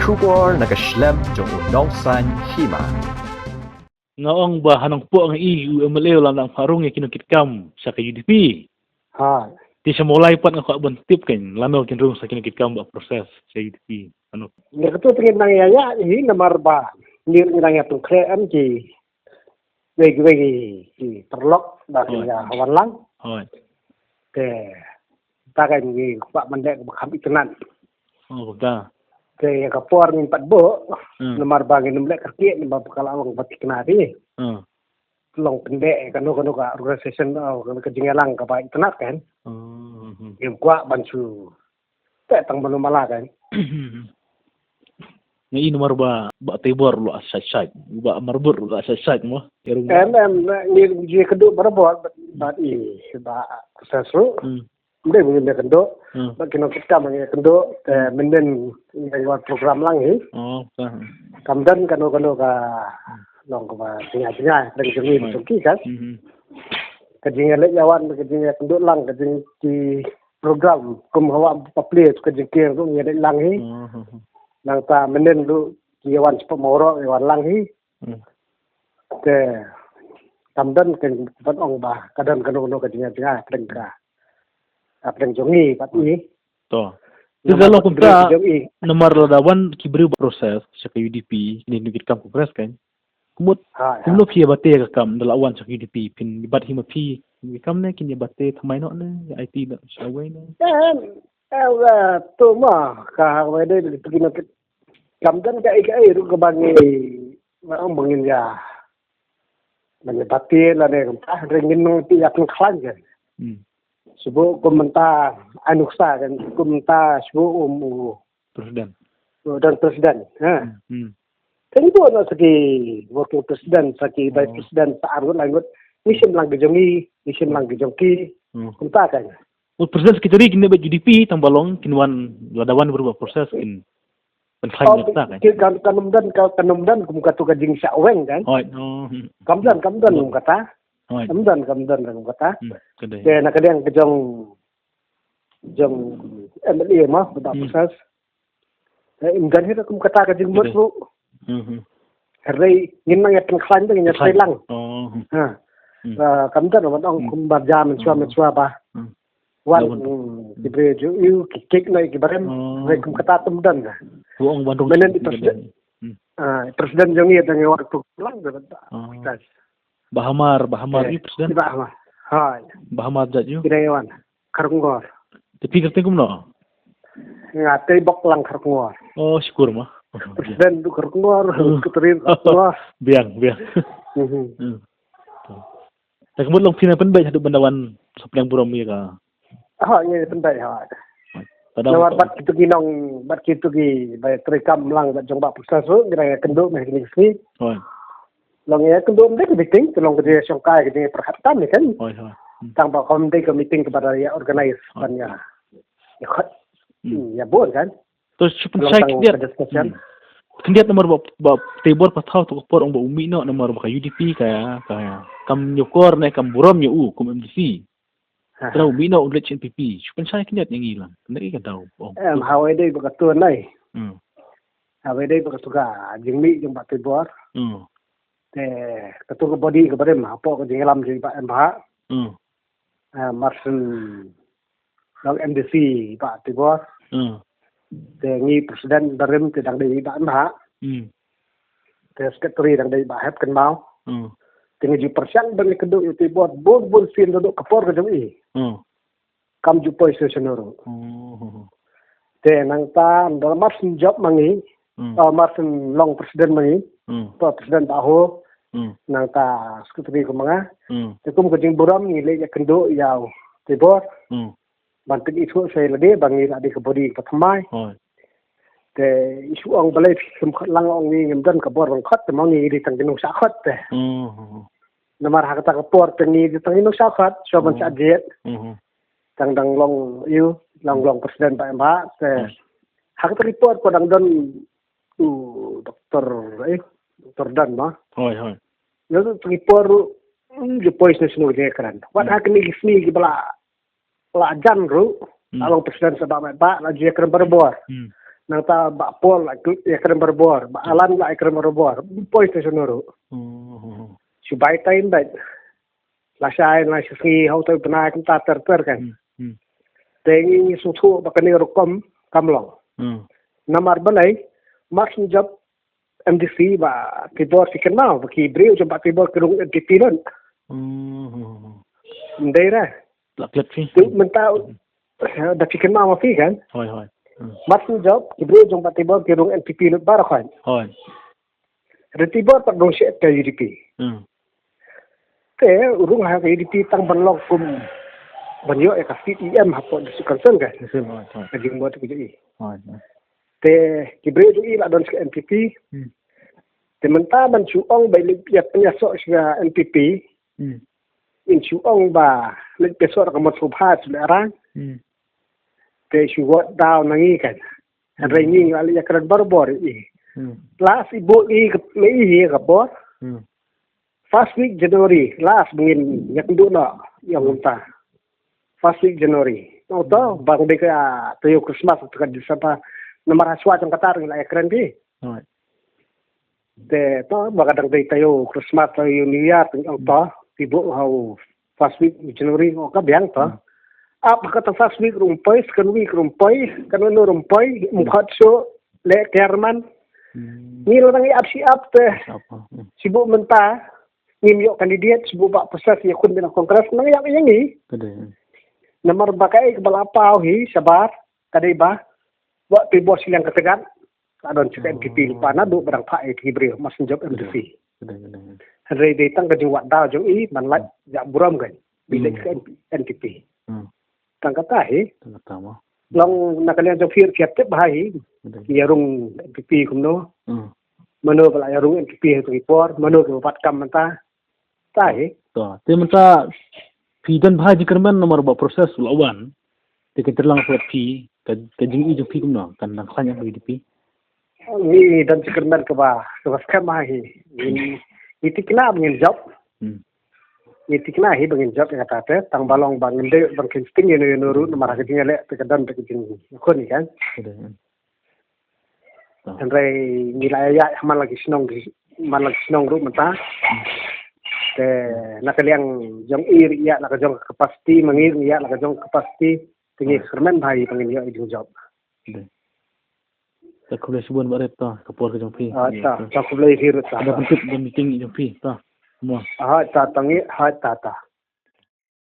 Kubor nagaslem jong unongsan hima. Ngaong ba hanong po ang UMLA lang ang parung kinukitkam sa UDP. Ha. Di siya mulai pat nga kabon tip kan lamaw kinrung sa kinukitkam ba proses sa UDP. Ano? Ni ketu tingin nang yaya hi namar ba. Ni nang ya tung kream ji. Wegi terlok ba ya hawan lang. Hoy. Ke takan ni pak mandek bakam ikenan. Oh, ta. Ke kapor ni pat bo. Namar ba ngin mlek kerki ni ba kalawang batik kenari. Long pendek kanu ka organisation ka jingalang ka ba ikenan kan. Yung kwa bansu. Tang belum malah kan. Nga nomor ba tibor lo asasat ba marbur lo asasat mo irung ni ji keduk berbuat bat i ba proses lu ndai mungkin dia keduk ba kino kita mangya keduk menden lewat program lang hi kamdan kanu ka long ka tinggal dari jemi besuki kan kajing lek jawan kajing keduk lang kajing di program kum hawa papli kajing kir tu ngedek lang hi nang ta menen lu kiawan cepat moro kiawan lang hi ke tamdan ken pat ong ba kadang kanu ka jinga prengka apreng jongi pat i to kalau kumta nomor ladawan kibri proses sa UDP ni nugit kam kongres kan kumut kumlo phi bate ka kam dalawan sa UDP pin bat hima phi ni kam ne kin bate thamai no ne IT na shawai ne tu mah ka wede begini kamdan ka ikai ru ka bangi ang bangin ya menyebati la ne ka ringin no ti yak khlan kan subuh komentar anuksa kan komentar subuh presiden dan presiden kan itu ada segi wakil presiden segi vice presiden saarut langut mission lang gejongi mission lang gejongki komentar kan presiden sekitari kini ba UDP tambalong kinwan ladawan berubah proses kin penklaim kan kanumdan kum katu kajing saweng kan kamdan kum kata kamdan kum kata ke nak kadang kejong MLA mah betul proses imgan hira kum kata kajing mut lu hari ngin mang yakin klan tu ngin lang kamdan ong kum barja mensua ba wan dibreju yu kik na ibarem kum kata tumdan buong Bandung menen presiden jongi dengan waktu lang Bahamar ni presiden hai Bahamar jaju kidayawan karungor tapi kerti kumno ngate bok lang karungor oh syukur mah presiden tu karungor keterin Allah biang tak kemudian long pina pen baik hadap bandawan saplang buram ya ka ni pendai lawat bat kitu ginong bat kitu gi bay trekam lang bat jong ba proses ru ngira kenduk meh ni sini long ya kenduk mde meeting tolong ke songkai ke perhatian ni kan tang ba komite ke meeting kepada ya organize kan ya ya bon kan terus cuma saya kendiat nomor ba tebor patau tu por ong ba umi no nomor ba UDP kaya kam nyokor ne kam buram yu kum MDC kalau bina ulit CNPP, cuma saya kenyataan yang hilang. Nanti kan tahu. Hawai deh betul nai. Hawai deh betul ka. Jengmi jeng Pak Tibor. Ketua body kepada mah apa ke jenglam jeng Pak MH. Marsen long MDC Pak Tibor. Ni presiden darim tidak dari Pak MH. Sekretari yang dari Pak Hep Kenmau. Tinggal ju persiang bagi kedua itu buat bol fin duduk kepor ke jemi. Kam ju poi sesionoro. Nang ta dalam marsin job mangi, marsin long presiden mangi, presiden tahu, nang ta sekretari ko mga. Kum ko jing buram ni le ya kendo yaw tibor. Bantik itu saya lagi bangi adi ke body pertama. Isu ang balai lang ang ni ngamdan ka bor ang khat mo ni di tang ginung sakhat namar hakata ka por ni di tang ginung sakhat so man sa jet tang dang long long presiden Pak Mbak hakata report ko dang don doktor dan ma yo report ju pois na sino je kan wat hakni gisni gibala la jan ru along presiden sa Pak la je kan berbor nata ba pol la ekran berbor ba alan la ekran berbor poi stationoro subai tain dai la sai la sisi hau tu pernah kita ter kan tengi susu ba kani rokom kamlong namar balai makin job MDC ba tibor si kenal ba ki breu coba tibor kerung MDP non daerah laklet fi tu mentau da fi kenal ma fi kan hoi makin job ki breu coba tibor kerung MDP non bar kan hoi retibor tak dong se ke UDP te urung ha ke UDP tang banlok kum banyo e ka CEM hapon di concern kan hoi jadi buat ke jadi te kibre tu ila don ke MPP te menta ban chuong bai lik ya penyasok sia MPP in chuong ba lik pesok ka mot subha selarang te chuot down nangi kan ringing ali ya kran barbor last ibu i mei ka bor first week January last mungkin yak ndu na yang unta first week January to bang de ka tayo Christmas tu ka disapa nomor haswa trong Qatar la ekran di te to bagadang day tayo Christmas tayo New Year ang to tibo how first week January o ka biang to apa kata first week rumpai second week rumpai kanano rumpai mukhat so le kerman ni lang i siap te sibuk menta ngimyo kandidat sibuk bak proses ya kun bilang kongres nang yang ini nomor bakai kebalapau hi sabar kadai ba wa tibor silang ketegan adon cek MPP lupa na do barang pak e bri mas job MPP hari de tang ke jiwat da jo i man lat ja buram kan bila ke MPP tang kata he long nakalian jo fir kiat tep bahai yarung MPP kumno mano bala yarung MPP tu report mano ke pat kam menta ta he to te menta pidan bahai dikerman nomor ba proses lawan te keterlang flat pi kajing i jo pi kumno kan nang khanya UDP ni dan sekerman ke ba skam hi ni tikna bangin job ni tikna hi bangin job yang kata tang balong bangin de bangkin sting ni nuru nomor ke tinggal te kedan te kajing ko ni kan dan rai nilai ya man lagi senong ru menta te nakaliang jong ir ya nak jong kapasiti mangir ya nak jong kapasiti tinggi kermen bhai pangin yo idung job tak boleh sebut baret ta kapor ke jong pi ta tak boleh hirut ta ada bentuk meeting jong pi ta semua ta tangi ta